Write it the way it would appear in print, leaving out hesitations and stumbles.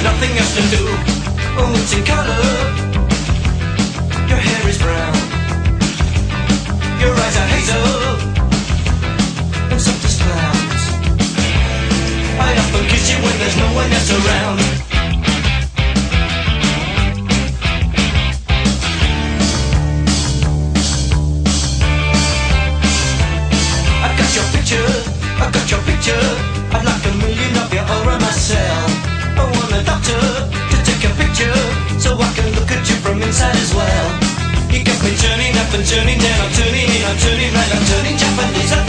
nothing else to do. Oh, it's in colour. Your hair is brown. Your eyes are hazel and soft as clouds. I often kiss you when there's no one else around. I got your picture. I'd like a million of you all around my cell. I want a doctor to take a picture so I can look at you from inside as well. You got me turning up and turning down, I'm turning in, I'm turning right, I'm turning Japanese.